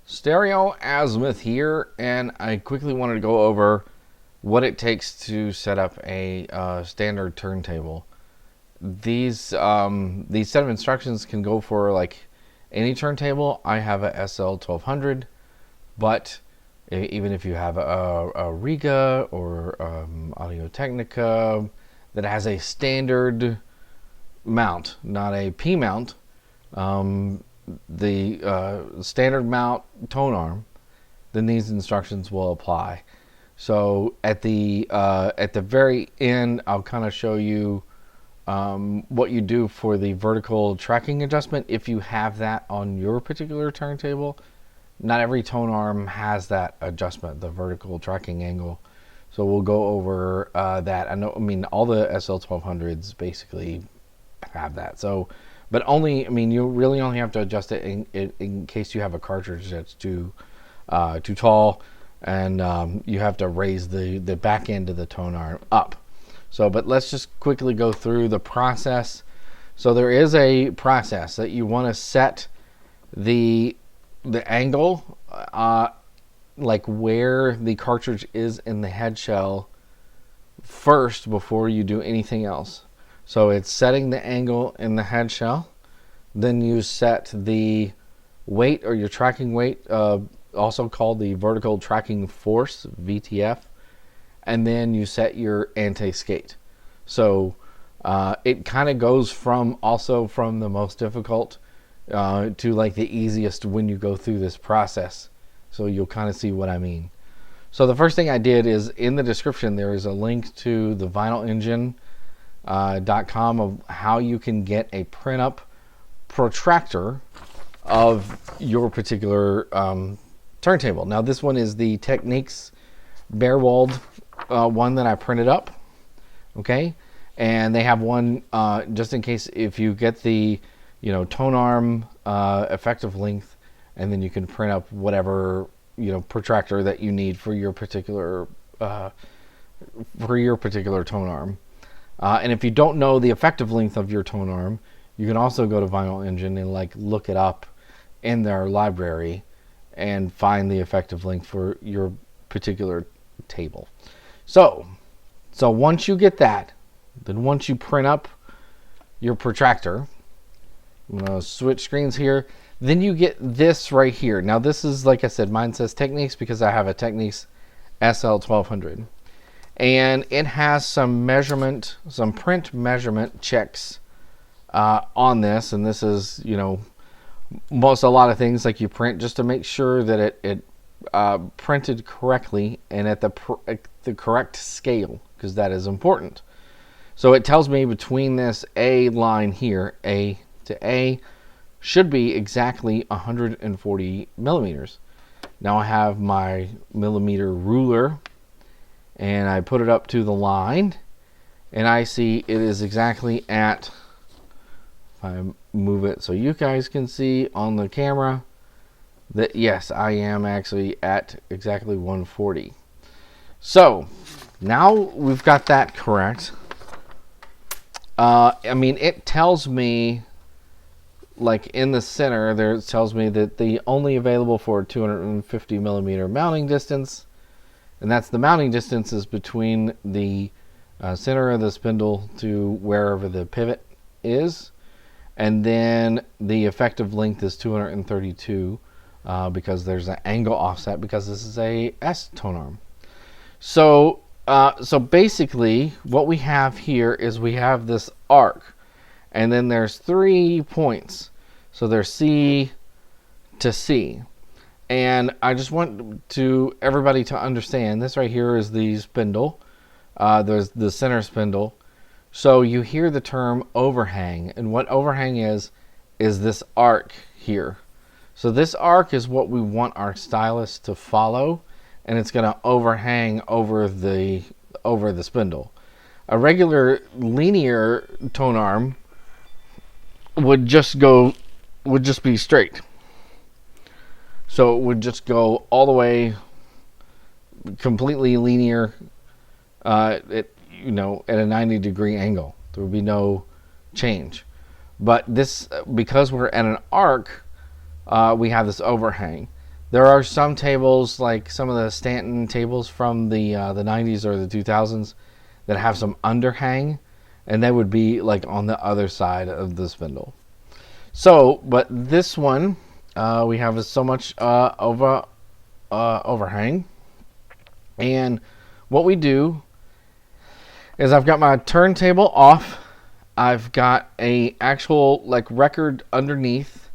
Stereo Azimuth here, and I quickly wanted to go over what it takes to set up a standard turntable. These set of instructions can go for like any turntable. I have a SL1200, but even if you have a Riga or Audio Technica that has a standard mount, not a P mount, the standard mount tone arm, then these instructions will apply. So at the very end, I'll kind of show you what you do for the vertical tracking adjustment if you have that on your particular turntable. Not every tone arm has that adjustment, the vertical tracking angle. So we'll go over that. I mean, all the SL1200s basically have that. So, but only, I mean, you really only have to adjust it in case you have a cartridge that's too tall, and you have to raise the back end of the tone arm up. So, but let's just quickly go through the process. So there is a process that you want to set the angle, like where the cartridge is in the head shell first before you do anything else. So it's setting the angle in the head shell. Then you set the weight, or your tracking weight, also called the vertical tracking force, VTF. And then you set your anti-skate. So it kind of goes from the most difficult to like the easiest when you go through this process. So you'll kind of see what I mean. So the first thing I did is, in the description there is a link to the vinylengine.com of how you can get a print up protractor of your particular turntable. Now this one is the Techniques bare walled one that I printed up, okay, and they have one just in case if you get the tone arm effective length, and then you can print up whatever protractor that you need for your particular tone arm. And if you don't know the effective length of your tone arm, you can also go to Vinyl Engine and like look it up in their library and find the effective length for your particular table. So once you get that, then once you print up your protractor, I'm going to switch screens here, then you get this right here. Now this is, like I said, mine says Techniques because I have a Techniques SL1200. And it has some print measurement checks on this, and this is a lot of things like you print just to make sure that it printed correctly and at the correct scale, because that is important. So it tells me between this A line here, A to A, should be exactly 140 millimeters. Now I have my millimeter ruler, and I put it up to the line, and I see it is exactly at, if I move it so you guys can see on the camera, that yes, I am actually at exactly 140. So now we've got that correct. I mean, it tells me, like in the center there, it tells me that the only available for 250 millimeter mounting distance, and that's the mounting distance is between the center of the spindle to wherever the pivot is, and then the effective length is 232 because there's an angle offset because this is a S tone arm. So basically what we have here is we have this arc, and then there's 3 points. So there's C to C. And I just want everybody to understand this right here is the spindle. There's the center spindle. So you hear the term overhang, and what overhang is this arc here. So this arc is what we want our stylus to follow, and it's going to overhang over the spindle. A regular linear tone arm would just be straight. So it would just go all the way, completely linear, at a 90-degree angle. There would be no change. But this, because we're at an arc, we have this overhang. There are some tables, like some of the Stanton tables from the 90s or the 2000s, that have some underhang, and they would be like on the other side of the spindle. So, but this one, we have so much overhang, and what we do is I've got my turntable off. I've got a actual like record underneath,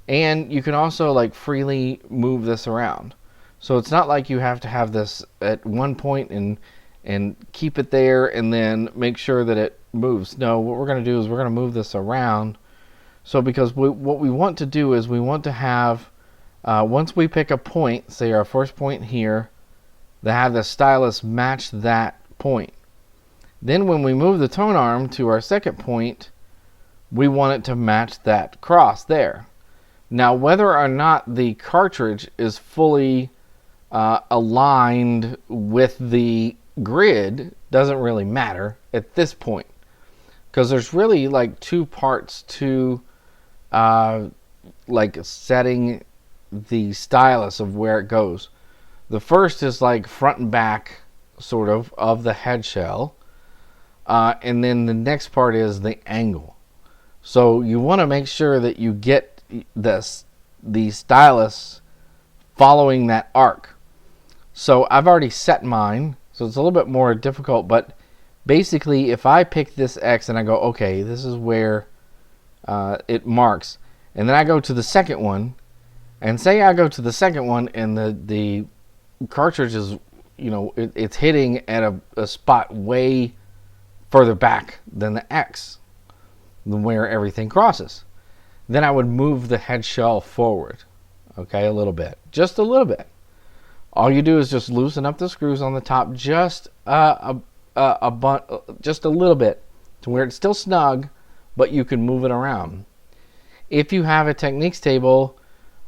and you can also like freely move this around. So it's not like you have to have this at one point and keep it there and then make sure that it moves. No, what we're going to do is we're going to move this around. So because what we want to do is we want to have, once we pick a point, say our first point here, to have the stylus match that point. Then when we move the tone arm to our second point, we want it to match that cross there. Now, whether or not the cartridge is fully aligned with the grid doesn't really matter at this point, because there's really like two parts to like setting the stylus of where it goes. The first is like front and back sort of the head shell, and then the next part is the angle. So you want to make sure that you get the stylus following that arc. So I've already set mine, so it's a little bit more difficult, but basically if I pick this X and I go, okay, this is where it marks, and then I go to the second one, and say I go to the second one and the cartridge is, it's hitting at a spot way further back than the X, than where everything crosses, then I would move the head shell forward, okay, a little bit, just a little bit. All you do is just loosen up the screws on the top just just a little bit to where it's still snug, but you can move it around. If you have a Techniques table,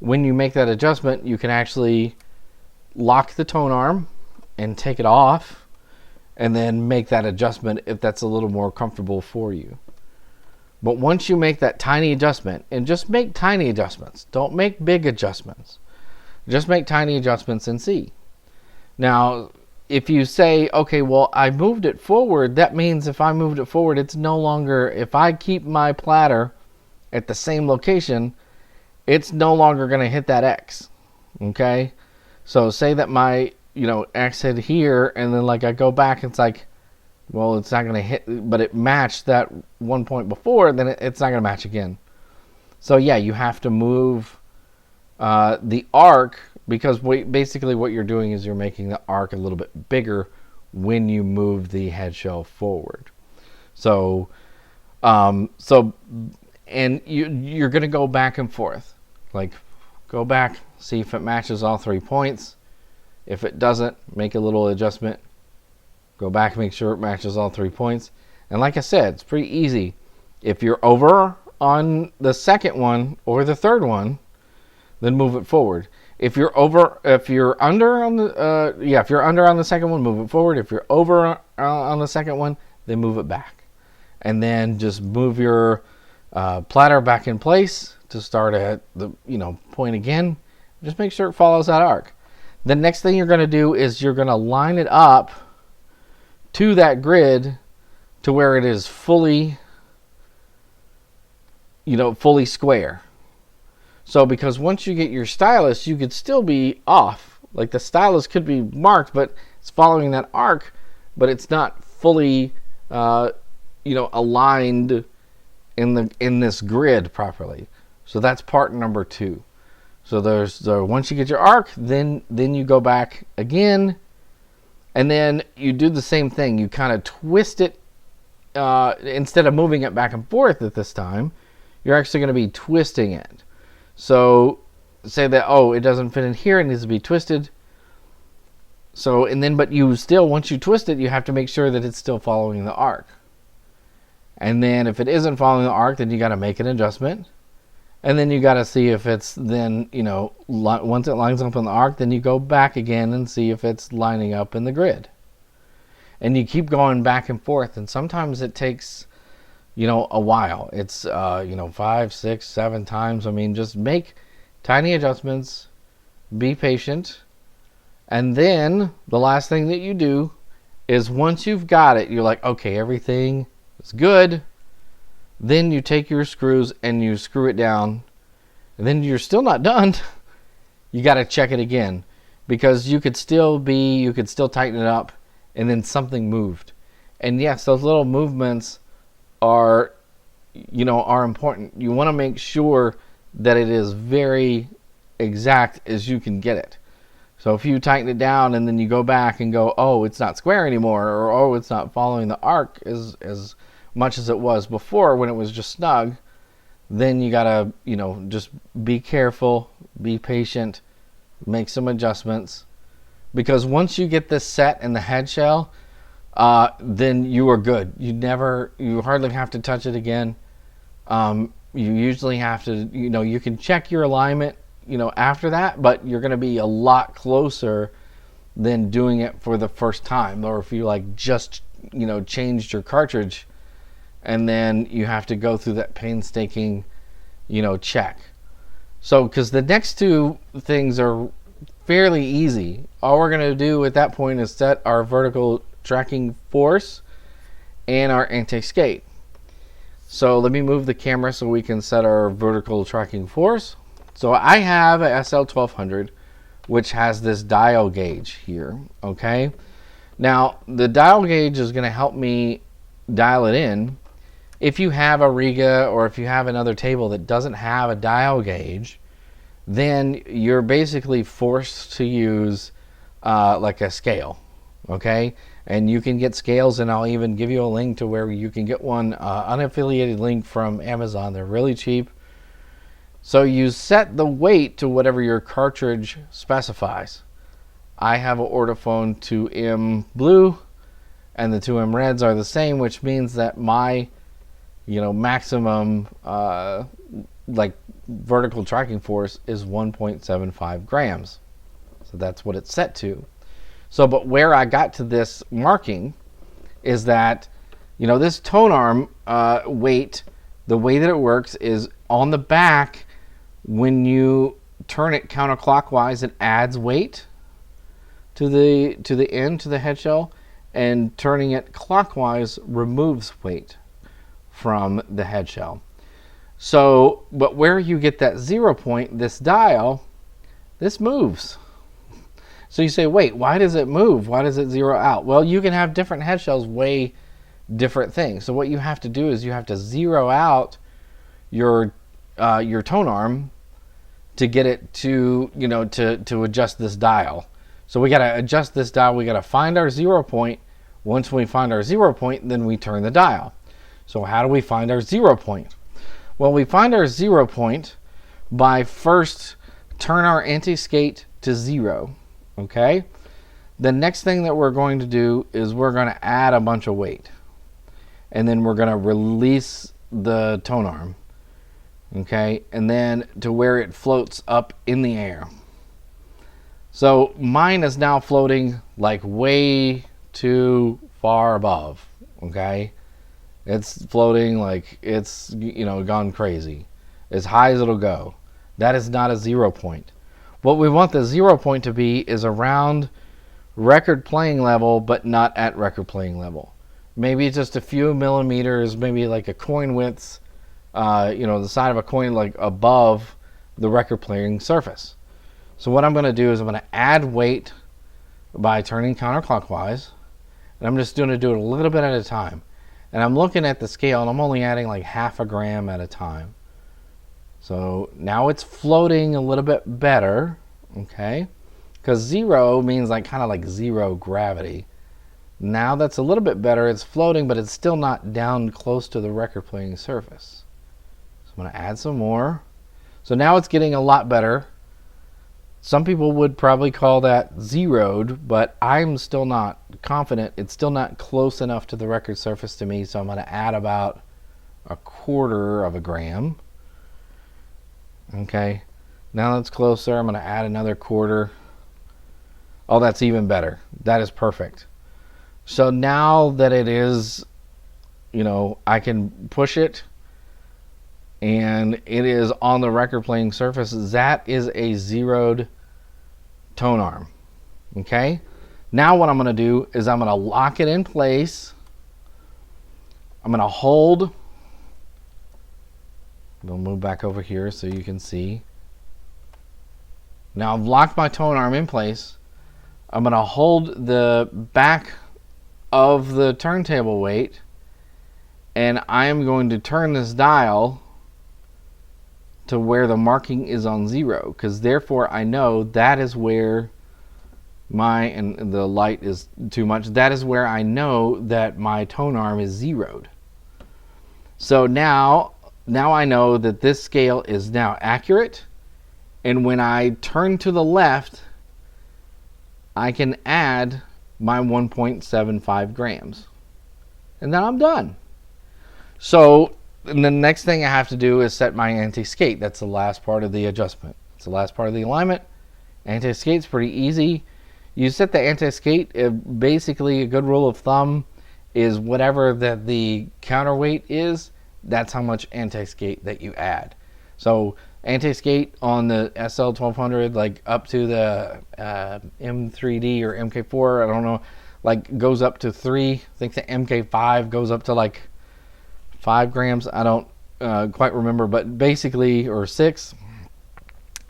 when you make that adjustment, you can actually lock the tone arm and take it off and then make that adjustment if that's a little more comfortable for you. But once you make that tiny adjustment, and just make tiny adjustments, don't make big adjustments, just make tiny adjustments and see. Now, if you say, okay, well, I moved it forward, that means if I moved it forward, it's no longer, if I keep my platter at the same location, it's no longer going to hit that X, okay? So say that my, X hit here, and then like I go back, it's like, well, it's not going to hit, but it matched that one point before, then it's not going to match again. So yeah, you have to move the arc, because basically what you're doing is you're making the arc a little bit bigger when you move the head shell forward. So, and you're going to go back and forth. Like, go back, see if it matches all 3 points. If it doesn't, make a little adjustment. Go back, make sure it matches all 3 points. And like I said, it's pretty easy. If you're over on the second one or the third one, then move it forward. If you're under on the second one, move it forward. If you're over on the second one, then move it back. And then just move your platter back in place to start at the point again. Just make sure it follows that arc. The next thing you're going to do is you're going to line it up to that grid to where it is fully square. So because once you get your stylus, you could still be off. Like the stylus could be marked, but it's following that arc, but it's not fully aligned in this grid properly. So that's part number 2. So once you get your arc, then you go back again, and then you do the same thing. You kind of twist it instead of moving it back and forth at this time. You're actually going to be twisting it. So say that, it doesn't fit in here, it needs to be twisted. So, but you still, once you twist it, you have to make sure that it's still following the arc. And then if it isn't following the arc, then you got to make an adjustment. And then you got to see if it's then, once it lines up on the arc, then you go back again and see if it's lining up in the grid. And you keep going back and forth. And sometimes it takes, a while. It's, 5, 6, 7 times. I mean, just make tiny adjustments. be patient, and then the last thing that you do is once you've got it, you're like, okay, everything is good. Then you take your screws and you screw it down, and then you're still not done. You got to check it again, because you could still tighten it up and then something moved. And yes, those little movements are important. You want to make sure that it is very exact as you can get it. So if you tighten it down and then you go back and go, oh, it's not square anymore, or oh, it's not following the arc as much as it was before when it was just snug, then you gotta, just be careful, be patient, make some adjustments, because once you get this set in the head shell, then you are good. You hardly have to touch it again. You usually have to, you can check your alignment, after that, but you're going to be a lot closer than doing it for the first time, or if you just, changed your cartridge and then you have to go through that painstaking, check. So, because the next two things are fairly easy. All we're going to do at that point is set our vertical tracking force and our anti-skate. So let me move the camera so we can set our vertical tracking force. So I have a SL1200, which has this dial gauge here, okay? Now, the dial gauge is going to help me dial it in. If you have a Riga or if you have another table that doesn't have a dial gauge, then you're basically forced to use like a scale, okay? And you can get scales, and I'll even give you a link to where you can get one, unaffiliated link from Amazon. They're really cheap. So you set the weight to whatever your cartridge specifies. I have an Ortophone 2M blue, and the 2M reds are the same, which means that my, maximum vertical tracking force is 1.75 grams. So that's what it's set to. So, but where I got to this marking is that, this tone arm weight, the way that it works is on the back. When you turn it counterclockwise, it adds weight to the end, to the head shell, and turning it clockwise removes weight from the head shell. So, but where you get that 0 point, this dial, this moves. So you say, wait, why does it move? Why does it zero out? Well, you can have different head shells weigh different things. So what you have to do is you have to zero out your tone arm to get it to, to adjust this dial. So we got to adjust this dial. We got to find our 0 point. Once we find our 0 point, then we turn the dial. So how do we find our 0 point? Well, we find our 0 point by first turn our anti-skate to 0. Okay? The next thing that we're going to do is we're going to add a bunch of weight. And then we're going to release the tone arm. Okay? And then to where it floats up in the air. So mine is now floating like way too far above. Okay? It's floating like it's, gone crazy. As high as it'll go. That is not a 0 point. What we want the 0 point to be is around record playing level, but not at record playing level. Maybe just a few millimeters, maybe like a coin width, the side of a coin like above the record playing surface. So what I'm going to do is I'm going to add weight by turning counterclockwise. And I'm just going to do it a little bit at a time. And I'm looking at the scale, and I'm only adding like half a gram at a time. So now it's floating a little bit better, okay? Because 0 means kind of like zero gravity. Now that's a little bit better. It's floating, but it's still not down close to the record playing surface. So I'm going to add some more. So now it's getting a lot better. Some people would probably call that zeroed, but I'm still not confident. It's still not close enough to the record surface to me, so I'm going to add about 1/4 of a gram. Okay, now that's closer. I'm going to add another 1/4. Oh, that's even better. That is perfect. So now that it is, I can push it and it is on the record playing surface. That is a zeroed tone arm. Okay, now what I'm going to do is I'm going to lock it in place. I'm going to hold. We'll move back over here so you can see. Now I've locked my tone arm in place. I'm going to hold the back of the turntable weight, and I am going to turn this dial to where the marking is on 0, because therefore I know that is where and the light is too much, that is where I know that my tone arm is zeroed. So now I know that this scale is now accurate, and when I turn to the left, I can add my 1.75 grams. And then I'm done. So the next thing I have to do is set my anti-skate. That's the last part of the adjustment. It's the last part of the alignment. Anti-skate's pretty easy. You set the anti-skate, basically a good rule of thumb is whatever that the counterweight is, that's how much anti-skate that you add. So anti-skate on the SL1200, like up to the M3D or MK4, I don't know, like goes up to 3. I think the MK5 goes up to like 5 grams. I don't quite remember, but basically, or 6.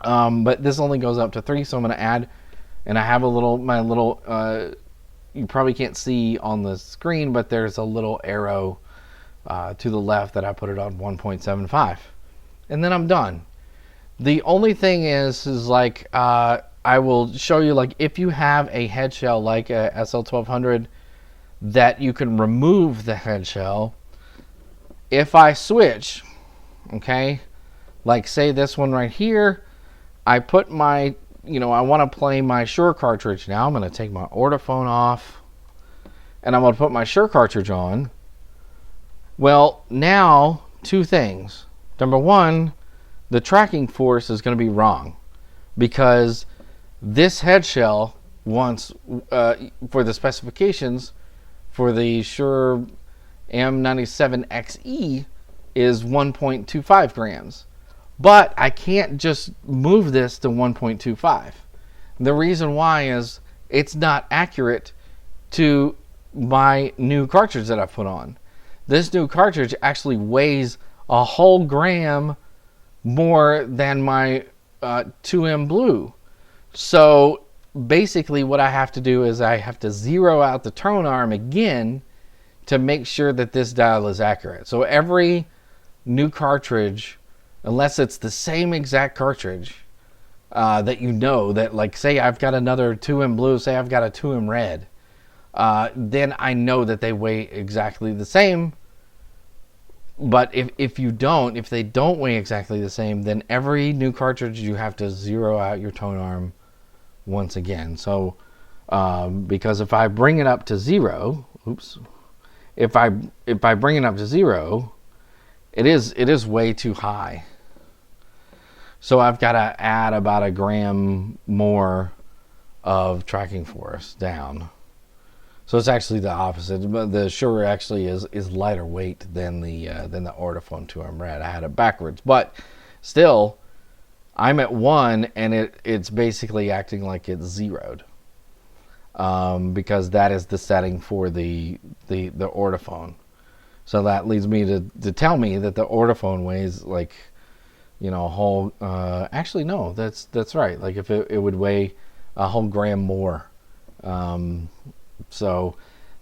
But this only goes up to 3, so I'm going to add, and I have my little, you probably can't see on the screen, but there's a little arrow to the left that I put it on 1.75. And then I'm done. The only thing is like, I will show you, like if you have a head shell like a SL1200 that you can remove the head shell. If I switch, okay, like say this one right here, I put my, I want to play my Shure cartridge now. I'm going to take my ortophone off, and I'm going to put my Shure cartridge on. Well, now, 2 things. Number 1, the tracking force is going to be wrong, because this head shell wants, for the specifications, for the Shure M97XE is 1.25 grams. But I can't just move this to 1.25. The reason why is it's not accurate to my new cartridge that I put on. This new cartridge actually weighs a whole gram more than my 2M Blue. So basically what I have to do is I have to zero out the tone arm again to make sure that this dial is accurate. So every new cartridge, unless it's the same exact cartridge that that, like say I've got another 2M Blue, say I've got a 2M Red, then I know that they weigh exactly the same. But if they don't weigh exactly the same, then every new cartridge you have to zero out your tone arm once again. So because if I bring it up to 0, if I bring it up to 0, it is way too high. So I've got to add about a gram more of tracking force down. So it's actually the opposite. But the Shure actually is lighter weight than the Ortophone 2M Red. I had it backwards, but still, I'm at 1, and it's basically acting like it's zeroed. Because that is the setting for the Ortophone. So that leads me to tell me that the Ortophone weighs like, a whole, actually no, that's right. Like if it would weigh a whole gram more. So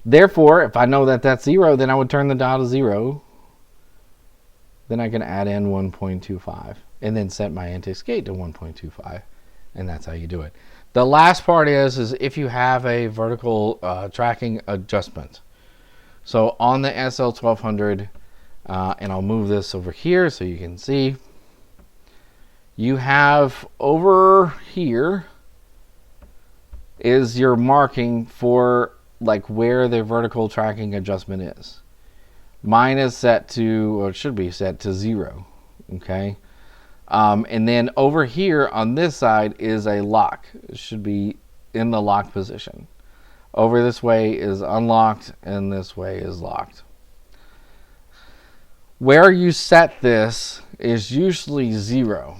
therefore, if I know that that's 0, then I would turn the dial to 0. Then I can add in 1.25 and then set my anti-skate to 1.25. And that's how you do it. The last part is if you have a vertical tracking adjustment. So on the SL1200, and I'll move this over here so you can see, you have over here is your marking for like where the vertical tracking adjustment is. Mine is set to, or it should be set to 0, okay? And then over here on this side is a lock. It should be in the lock position. Over this way is unlocked, and this way is locked. Where you set this is usually 0.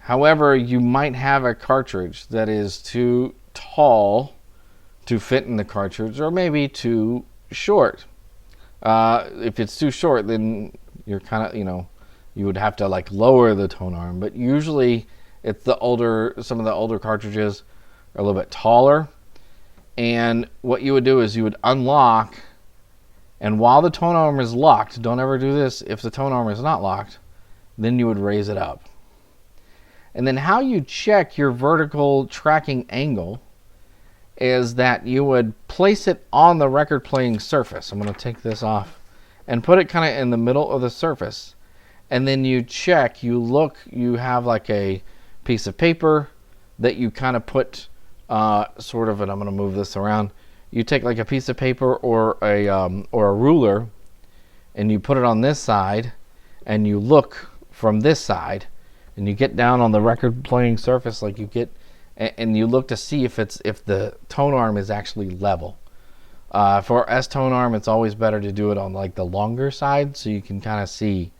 However, you might have a cartridge that is too tall to fit in the cartridge, or maybe too short. If it's too short, then you're kind of, you would have to like lower the tone arm. But usually it's some of the older cartridges are a little bit taller. And what you would do is you would unlock, and while the tone arm is locked, don't ever do this if the tone arm is not locked, then you would raise it up. And then how you check your vertical tracking angle is that you would place it on the record playing surface. I'm going to take this off and put it kind of in the middle of the surface. And then you check, you look, you have like a piece of paper that you kind of put sort of, and I'm going to move this around. You take like a piece of paper or a ruler, and you put it on this side, and you look from this side, and you get down on the record playing surface, like you get, and you look to see if the tone arm is actually level. For S tone arm, it's always better to do it on like the longer side, so you can kind of see.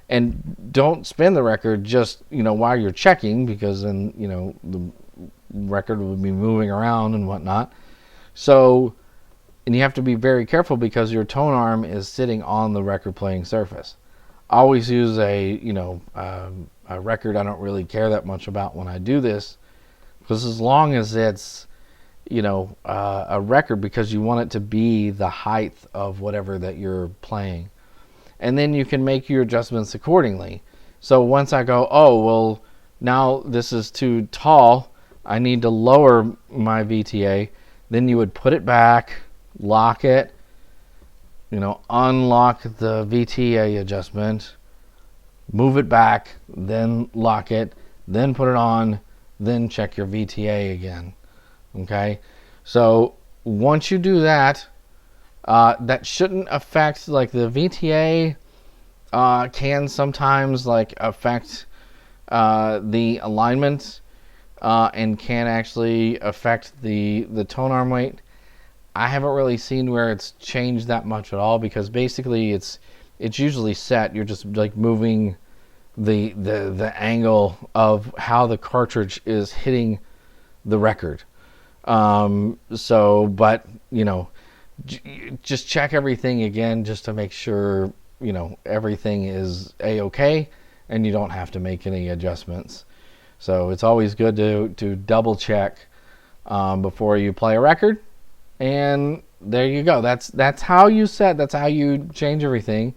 And don't spin the record just while you're checking, because then the record will be moving around and whatnot. So, and you have to be very careful because your tone arm is sitting on the record playing surface. Always use a record I don't really care that much about when I do this, because as long as it's a record, because you want it to be the height of whatever that you're playing, and then you can make your adjustments accordingly. So once I go, oh well, now this is too tall, I need to lower my VTA, then you would put it back, lock it, unlock the VTA adjustment, move it back, then lock it, then put it on, then check your VTA again. Okay, so once you do that, that shouldn't affect, like the VTA can sometimes like affect the alignment and can actually affect the tone arm weight. I haven't really seen where it's changed that much at all, because basically it's usually set. You're just like moving the angle of how the cartridge is hitting the record. But just check everything again just to make sure everything is a-okay and you don't have to make any adjustments. So it's always good to double check before you play a record. And there you go. That's how you set. That's how you change everything.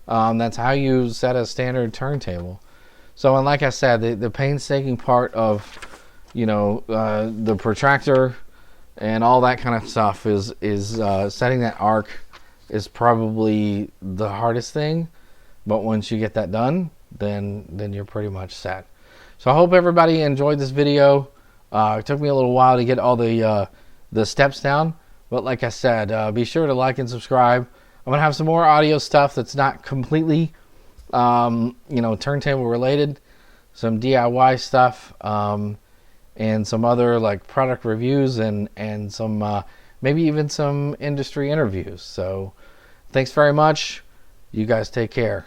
That's how you set a standard turntable. So, and like I said, the painstaking part of the protractor and all that kind of stuff is setting that arc is probably the hardest thing. But once you get that done, then you're pretty much set. So I hope everybody enjoyed this video. It took me a little while to get all the steps down, but like I said, be sure to like and subscribe. I'm gonna have some more audio stuff that's not completely turntable related, some DIY stuff, and some other like product reviews and some maybe even some industry interviews. So thanks very much. You guys take care.